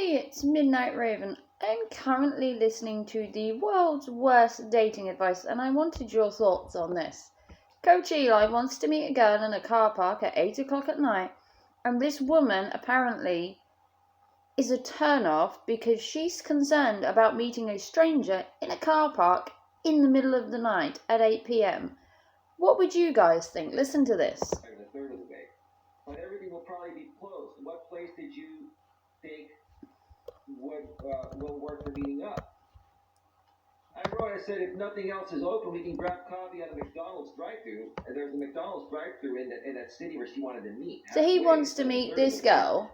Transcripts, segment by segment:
Hey, it's Midnight Raven. I'm currently listening to the world's worst dating advice, and I wanted your thoughts on this. Coach Eli wants to meet a girl in a car park at 8 o'clock at night, and this woman apparently is a turn-off because she's concerned about meeting a stranger in a car park in the middle of the night at 8 p.m. What would you guys think? Listen to this. A third of the way. But everything will probably be closed. What place did you think will work for meeting up? I said if nothing else is open, we can grab coffee at a McDonald's drive-thru. And there's a McDonald's drive-thru in that city where she wanted to meet. So he wants to meet this girl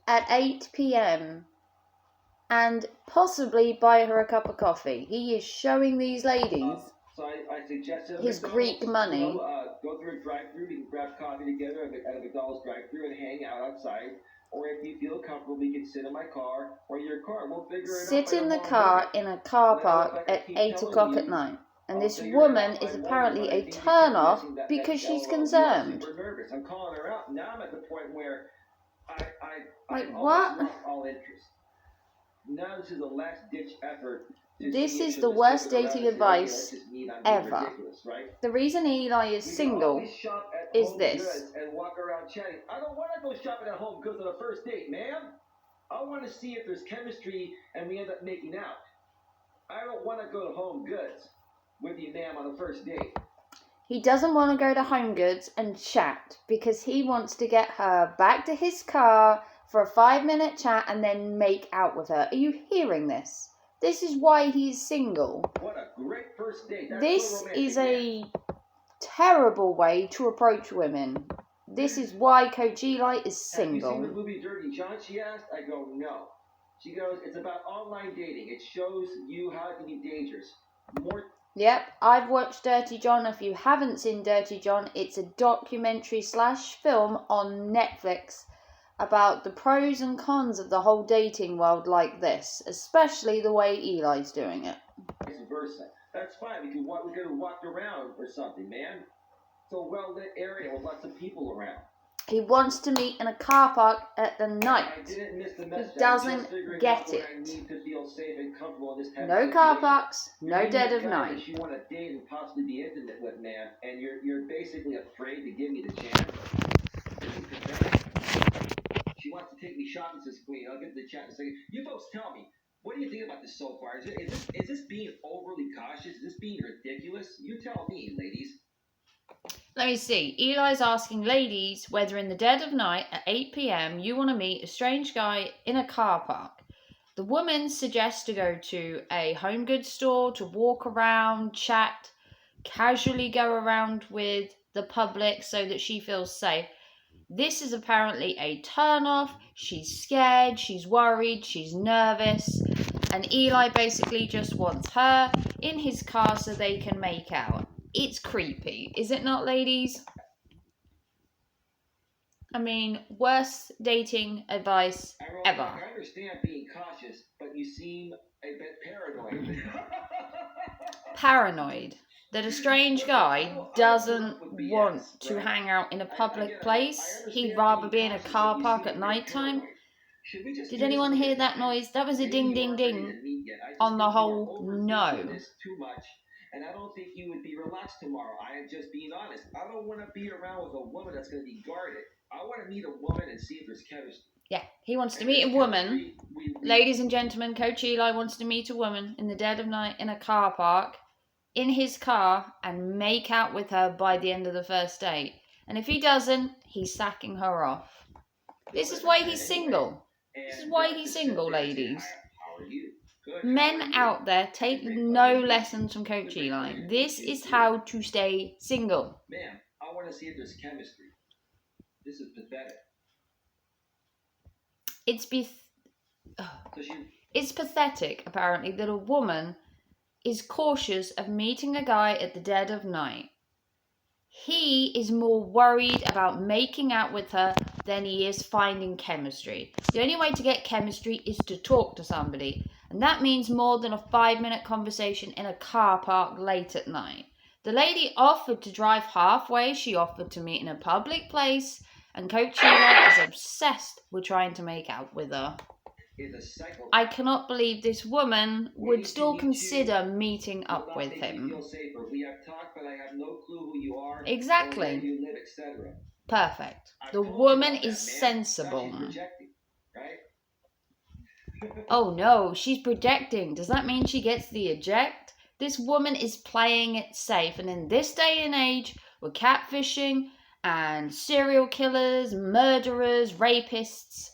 at 8 p.m. and possibly buy her a cup of coffee. He is showing these ladies so I suggested his Greek money. Go through a drive-thru, we can grab coffee together at a McDonald's drive-thru and hang out outside. Or if you feel comfortable, we can sit in my car or your car. We'll figure it out. Sit in the car in a car park at 8 o'clock at night. And this woman is apparently a turn-off because she's concerned. Super nervous. I'm calling her out. Now I'm at the point where Like, I what? lost all interest. Now this is a last-ditch effort. This is the worst dating advice ever. Right? The reason Eli is single is this. And walk around chatting. I don't want to go shopping at Home Goods on a first date, ma'am. I want to see if there's chemistry and we end up making out. I don't want to go to Home Goods with you, ma'am, on a first date. He doesn't want to go to Home Goods and chat because he wants to get her back to his car for a 5-minute chat and then make out with her. Are you hearing this? This is why he's single. What a great first date. This is a terrible way to approach women. This is why Coach Eli is single. Have you seen the movie Dirty John, she asked? I go, no. She goes, it's about online dating. It shows you how it can be dangerous. Yep, I've watched Dirty John. If you haven't seen Dirty John, it's a documentary/film on Netflix about the pros and cons of the whole dating world like this, especially the way Eli's doing it. Vice versa. That's fine. We could have walked around or something, man. It's a well-lit area with lots of people around. He wants to meet in a car park at the night. I didn't miss the message. He doesn't get it. I need to feel safe and comfortable in this type no of car parks, no dead of night. That you want to date and possibly be intimate with, man, and you're basically afraid to give me the chance. She wants to take me shopping, says Queen. I'll get to the chat in a second. You folks tell me, what do you think about this so far? Is this being overly cautious? Is this being ridiculous? You tell me, ladies. Let me see. Eli's asking ladies whether in the dead of night at 8 p.m. you want to meet a strange guy in a car park. The woman suggests to go to a home goods store to walk around, chat, casually go around with the public so that she feels safe. This is apparently a turn-off. She's scared, she's worried, she's nervous. And Eli basically just wants her in his car so they can make out. It's creepy, is it not, ladies? I mean, worst dating advice ever. I understand being cautious, but you seem a bit paranoid. Paranoid that a strange guy doesn't want to hang out in a public place. He'd rather be in a car park at night time. Did anyone hear that noise? That was a ding ding ding on the whole no. And I don't think you would be relaxed tomorrow. I am just being honest. I don't want to be around with a woman that's going to be guarded. I want to meet a woman and see if there's chemistry. Yeah, he wants to meet a woman. Ladies and gentlemen, Coach Eli wants to meet a woman in the dead of night in a car park, in his car, and make out with her by the end of the first date. And if he doesn't, he's sacking her off. This is why he's single. This is why he's single, ladies. How are you? Men out there, take no lessons from Coach Eli. This is how to stay single. Ma'am, I want to see if there's chemistry. This is pathetic. It's pathetic, apparently, that a woman is cautious of meeting a guy at the dead of night. He is more worried about making out with her than he is finding chemistry. The only way to get chemistry is to talk to somebody. And that means more than a 5-minute conversation in a car park late at night. The lady offered to drive halfway. She offered to meet in a public place. And Coach Eli is obsessed with trying to make out with her. is a psychopath. I cannot believe this woman would Ways to still meet consider meeting will up not with make me him. feel safer. We have talked, but I have no clue who you are, or where Exactly. you live, etc. Perfect. I've The told you woman about is that, man. sensible. Now she's projecting, right? Oh no, she's projecting. Does that mean she gets the eject? This woman is playing it safe, and in this day and age, with catfishing and serial killers, murderers, rapists,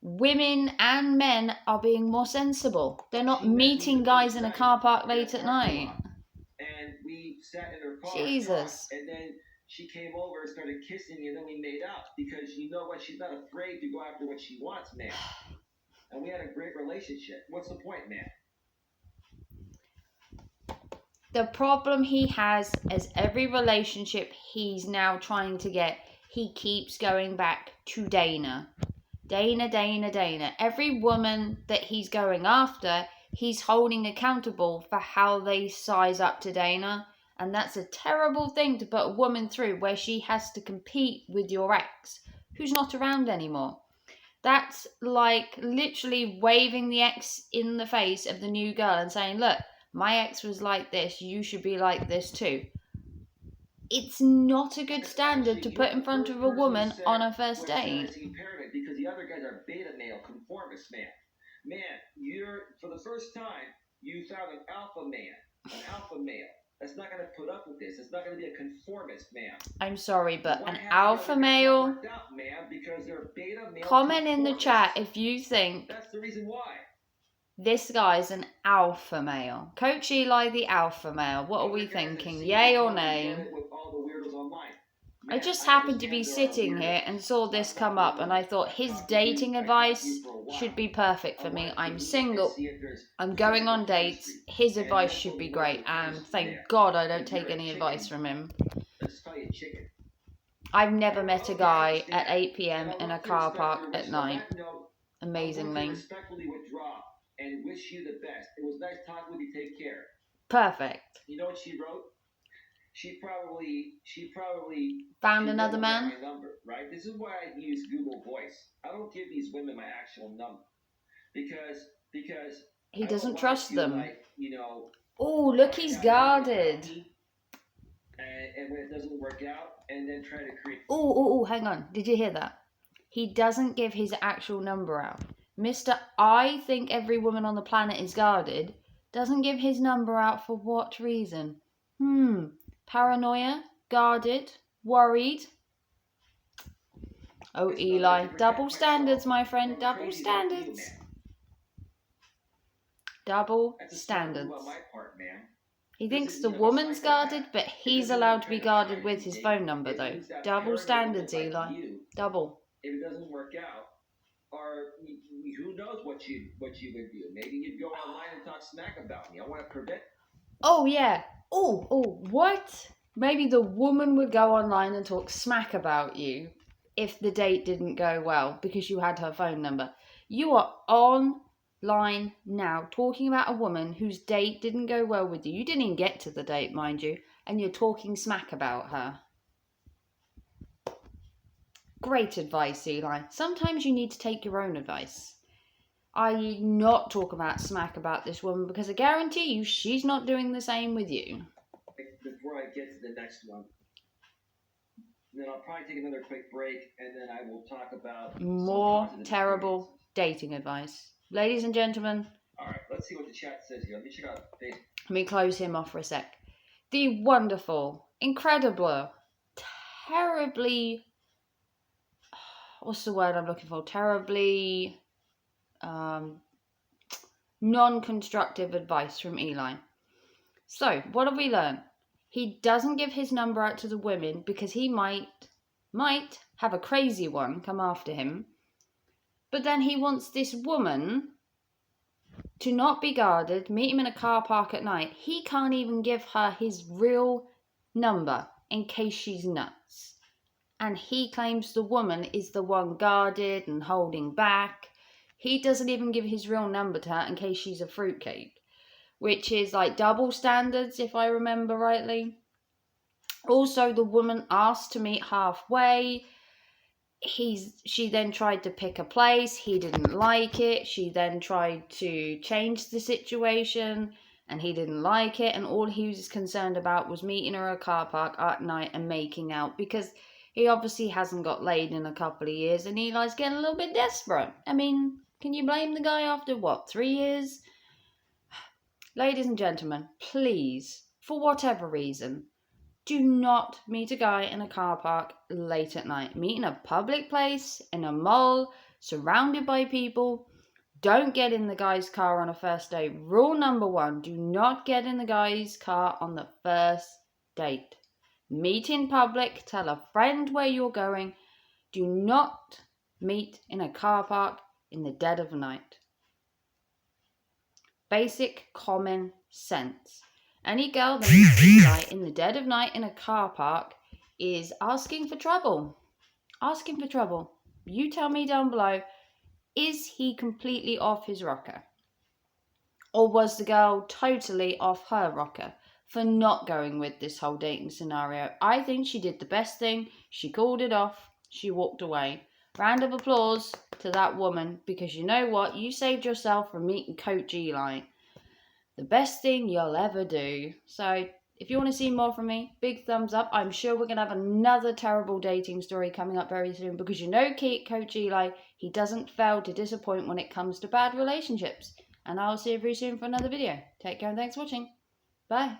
women and men are being more sensible. They're not She met me meeting the guys first in a night car park in late a at parking night. lot. And we sat in her car, Jesus. talked, and then she came over and started kissing me, and then we made out. Because you know what? She's not afraid to go after what she wants, man. And we had a great relationship. What's the point, man? The problem he has is every relationship he's now trying to get, he keeps going back to Dana. Dana. Every woman that he's going after, he's holding accountable for how they size up to Dana. And that's a terrible thing to put a woman through, where she has to compete with your ex, who's not around anymore. That's like literally waving the ex in the face of the new girl and saying, look, my ex was like this, you should be like this too. It's not a good standard to put in front of a woman on a first date. Because the other guys are beta male conformists, man. Man, for the first time, you found an alpha male. That's not going to put up with this. It's not going to be a conformist, man. I'm sorry, but an alpha male? Comment in the chat if you think that's the reason why. This guy's an alpha male. Coach Eli, the alpha male. What are we thinking? Yay or nay? I just happened to be sitting here and saw this come up, and I thought his dating advice should be perfect for me. I'm single. I'm going on dates. His advice should be great, and thank God I don't take any advice from him. I've never met a guy at 8 p.m. in a car park at night. Amazingly. And wish you the best. It was nice talking with you. Take care. Perfect. You know what she wrote? She probably found another man. My number, right? This is why I use Google Voice. I don't give these women my actual number because he doesn't trust them. Like, you know. Oh, look, he's guarded. And when it doesn't work out, and then try to create. Oh, hang on. Did you hear that? He doesn't give his actual number out. Mr. I think every woman on the planet is guarded doesn't give his number out for what reason? Paranoia? Guarded? Worried? Oh, Eli. Double standards, my friend. Double standards. Double standards. He thinks the woman's guarded, but he's allowed to be guarded with his phone number, though. Double standards, Eli. Double. If it doesn't work out, or who knows what you would do? Maybe you'd go online and talk smack about me. I want to prevent. Oh yeah. Oh, what? Maybe the woman would go online and talk smack about you if the date didn't go well because you had her phone number. You are online now talking about a woman whose date didn't go well with you. You didn't even get to the date, mind you, and you're talking smack about her. Great advice, Eli. Sometimes you need to take your own advice. I not talk about smack about this woman because I guarantee you she's not doing the same with you. Before I get to the next one, then I'll probably take another quick break, and then I will talk about more terrible dating advice. Ladies and gentlemen. All right, let's see what the chat says here. Let me check out Facebook. Let me close him off for a sec. The wonderful, incredible, terribly... What's the word I'm looking for? Terribly non-constructive advice from Eli. So, what have we learned? He doesn't give his number out to the women because he might have a crazy one come after him. But then he wants this woman to not be guarded, meet him in a car park at night. He can't even give her his real number in case she's nuts. And he claims the woman is the one guarded and holding back. He doesn't even give his real number to her in case she's a fruitcake. Which is like double standards, if I remember rightly. Also, the woman asked to meet halfway. she then tried to pick a place. He didn't like it. She then tried to change the situation, and he didn't like it. And all he was concerned about was meeting her at a car park at night and making out, because he obviously hasn't got laid in a couple of years, and Eli's getting a little bit desperate. I mean, can you blame the guy after, 3 years? Ladies and gentlemen, please, for whatever reason, do not meet a guy in a car park late at night. Meet in a public place, in a mall, surrounded by people. Don't get in the guy's car on a first date. Rule number 1, do not get in the guy's car on the first date. Meet in public, tell a friend where you're going. Do not meet in a car park in the dead of night. Basic common sense. Any girl that meets Eli in the dead of night in a car park is asking for trouble. Asking for trouble. You tell me down below, is he completely off his rocker? Or was the girl totally off her rocker for not going with this whole dating scenario? I think she did the best thing. She called it off. She walked away. Round of applause to that woman, because you know what? You saved yourself from meeting Coach Eli. The best thing you'll ever do. So if you want to see more from me, big thumbs up. I'm sure we're going to have another terrible dating story coming up very soon, because you know Coach Eli, he doesn't fail to disappoint when it comes to bad relationships. And I'll see you very soon for another video. Take care and thanks for watching. Bye.